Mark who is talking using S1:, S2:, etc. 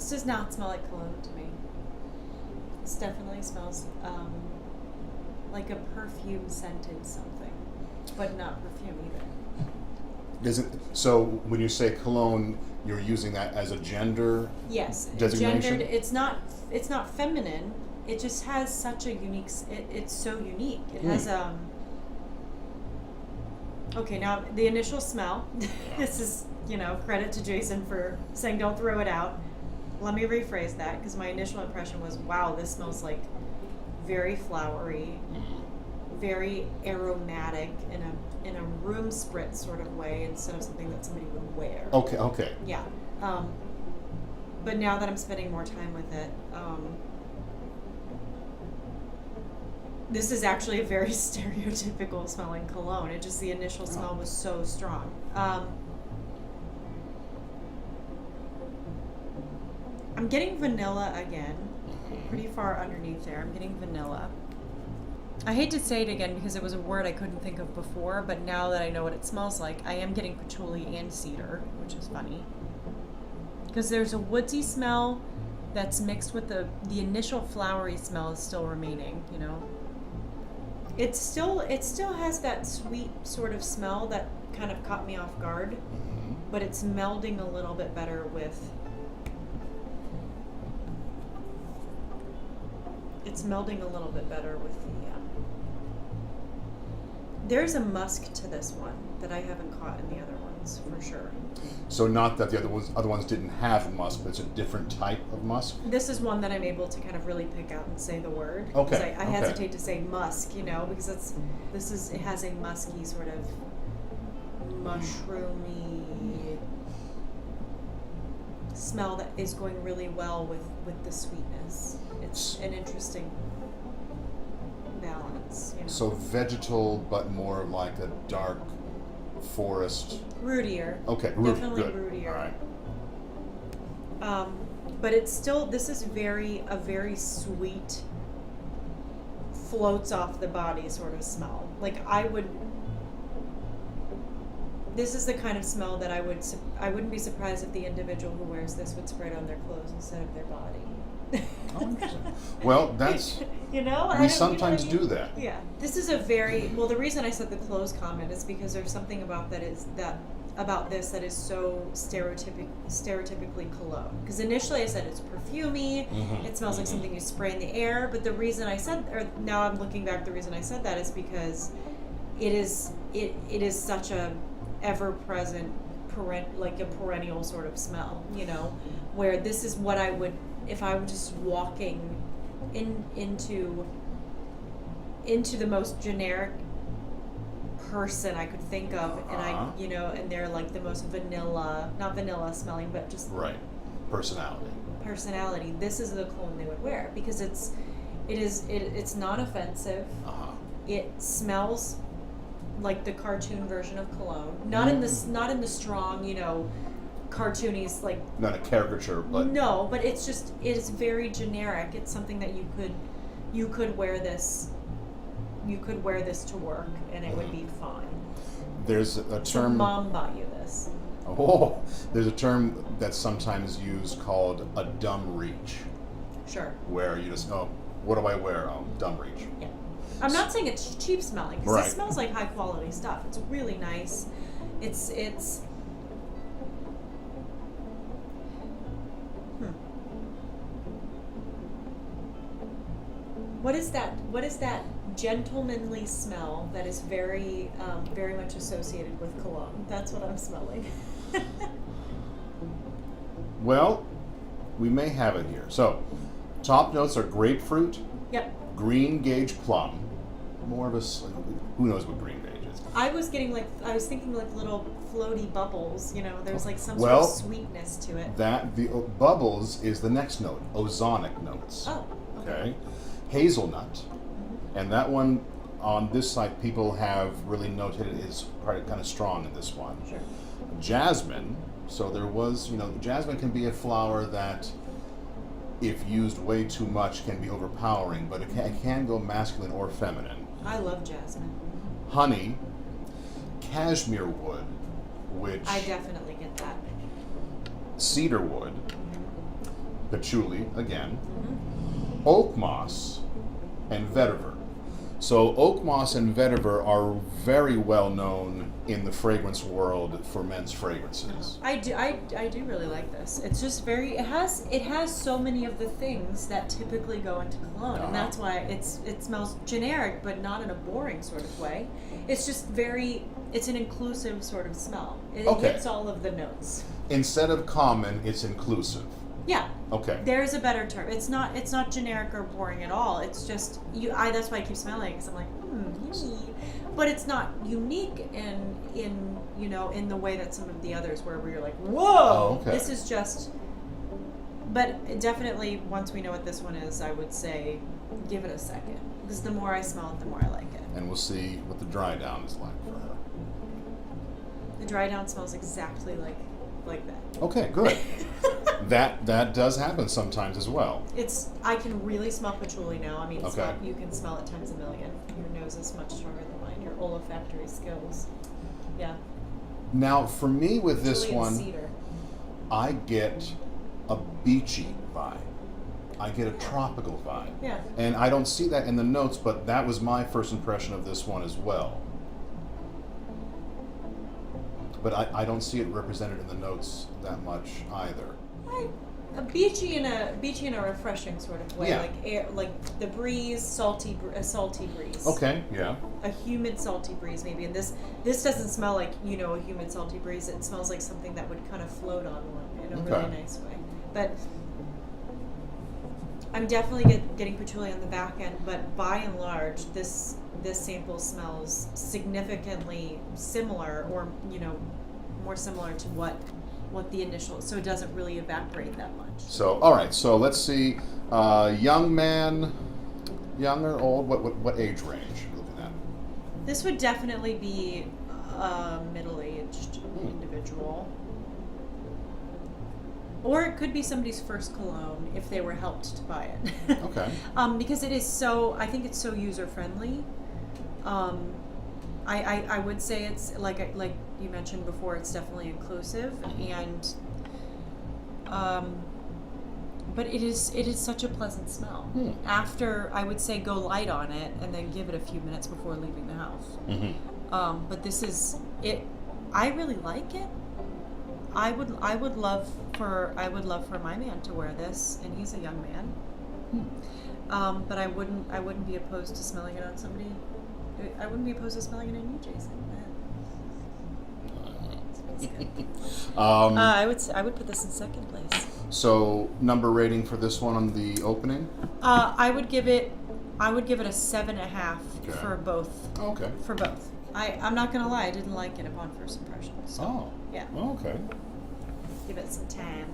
S1: This does not smell like cologne to me. This definitely smells like a perfume scented something, but not perfume either.
S2: So when you say cologne, you're using that as a gender designation?
S1: Gendered. It's not feminine. It just has such a unique. It's so unique. It has Okay, now the initial smell. This is credit to Jason for saying don't throw it out. Let me rephrase that because my initial impression was, wow, this smells like very flowery, very aromatic in a room spritz sort of way instead of something that somebody would wear.
S2: Okay.
S1: Yeah. But now that I'm spending more time with it, this is actually a very stereotypical smelling cologne. It just, the initial smell was so strong. I'm getting vanilla again, pretty far underneath there. I'm getting vanilla. I hate to say it again because it was a word I couldn't think of before, but now that I know what it smells like, I am getting patchouli and cedar, which is funny. Because there's a woodsy smell that's mixed with the initial flowery smell is still remaining, It still has that sweet sort of smell that kind of caught me off guard, but it's melding a little bit better with the there's a musk to this one that I haven't caught in the other ones for sure.
S2: So not that the other ones didn't have musk, but it's a different type of musk?
S1: This is one that I'm able to kind of really pick out and say the word.
S2: Okay.
S1: I hesitate to say musk, because it has a musky sort of mushroomy smell that is going really well with the sweetness. It's an interesting balance.
S2: So vegetal, but more like a dark forest.
S1: Rootier.
S2: Okay,
S1: definitely
S2: good.
S1: Rootier. All right. But it's still, this is a very sweet, floats off the body sort of smell. Like this is the kind of smell that I wouldn't be surprised if the individual who wears this would spray it on their clothes instead of their body.
S2: Oh, interesting. Well, that's we sometimes do that.
S1: Yeah, this is a very the reason I said the clothes comment is because there's something about about this that is so stereotypically cologne. Because initially I said it's perfumey, it smells like something you spray in the air. But the reason I said, or now I'm looking back, the reason I said that is because it is such a ever-present like a perennial sort of smell, where this is what I would, if I were just walking into the most generic person I could think of, and and they're like the most not vanilla smelling, but just personality. This is the cologne they would wear because it's not offensive. It smells like the cartoon version of cologne, not in the strong, cartoonies, like
S2: not a caricature, but
S1: no, but it's very generic. It's something that you could wear this to work and it would be fine.
S2: There's a term.
S1: Mom bought you this.
S2: Oh, there's a term that's sometimes used called a dumb reach.
S1: Sure.
S2: Where you just what do I wear? Oh, dumb reach.
S1: Yeah. I'm not saying it's cheap smelling because it smells like high quality stuff. It's really nice. It's What is that gentlemanly smell that is very very much associated with cologne? That's what I'm smelling.
S2: Well, we may have it here. So, top notes are grapefruit.
S1: Yep.
S2: Green gauge plum. More of a, who knows what green gauge is.
S1: I was thinking like little floaty bubbles, there's like some sort of sweetness to it.
S2: The bubbles is the next note, ozonic notes.
S1: Oh, okay.
S2: Hazelnut. And that one on this side people have really noted it is kind of strong in this one.
S1: Sure.
S2: Jasmine. So there was, jasmine can be a flower that if used way too much can be overpowering, but it can go masculine or feminine.
S1: I love jasmine.
S2: Honey, cashmere wood, which
S1: I definitely get that.
S2: cedar wood, patchouli again,
S1: Mm-hmm.
S2: oak moss, and vetiver. So oak moss and vetiver are very well known in the fragrance world for men's fragrances.
S1: I do really like this. It's just very, it has so many of the things that typically go into cologne, and that's why it smells generic, but not in a boring sort of way. It's just it's an inclusive sort of smell. It hits all of the notes.
S2: Instead of common, it's inclusive.
S1: Yeah.
S2: Okay.
S1: There's a better term. It's not generic or boring at all. It's just that's why I keep smelling, because I'm like, unique. But it's not unique in the way that some of the others where you're like, whoa.
S2: Oh, okay.
S1: This is just. But definitely, once we know what this one is, I would say, give it a second, because the more I smell it, the more I like it.
S2: And we'll see what the dry down is like for her.
S1: The dry down smells exactly like that.
S2: Okay, good. That does happen sometimes as well.
S1: I can really smell patchouli now. I mean,
S2: Okay.
S1: you can smell it times a million. Your nose is much stronger than mine. Your olfactory skills. Yeah.
S2: Now, for me with this
S1: Patchouli and
S2: one,
S1: cedar.
S2: I get a beachy vibe. I get a tropical vibe.
S1: Yeah.
S2: And I don't see that in the notes, but that was my first impression of this one as well. But I don't see it represented in the notes that much either.
S1: A beachy in a refreshing sort of way,
S2: Yeah.
S1: like air, like the breeze, a salty breeze.
S2: Okay, yeah.
S1: A humid salty breeze maybe, and this doesn't smell like a humid salty breeze. It smells like something that would kind of float on one in a really nice way. But I'm definitely getting patchouli on the back end, but by and large, this sample smells significantly similar, or more similar to what the initial, so it doesn't really evaporate that much.
S2: So, all right. So let's see. Young man, young or old? What age range are you looking at?
S1: This would definitely be a middle-aged individual. Or it could be somebody's first cologne if they were helped to buy it.
S2: Okay.
S1: Because I think it's so user-friendly. I would say it's like you mentioned before, it's definitely inclusive, and but it is such a pleasant smell. After, I would say, go light on it and then give it a few minutes before leaving the house.
S2: Mm-hmm.
S1: But this is it. I really like it. I would love for my man to wear this, and he's a young man. But I wouldn't be opposed to smelling it on somebody. I wouldn't be opposed to smelling it on you, Jason. I would put this in second place.
S2: So number rating for this one on the opening?
S1: I would give it a 7.5 for both.
S2: Okay.
S1: For both. I'm not gonna lie, I didn't like it upon first impression. So, yeah.
S2: Okay.
S1: Give it some time.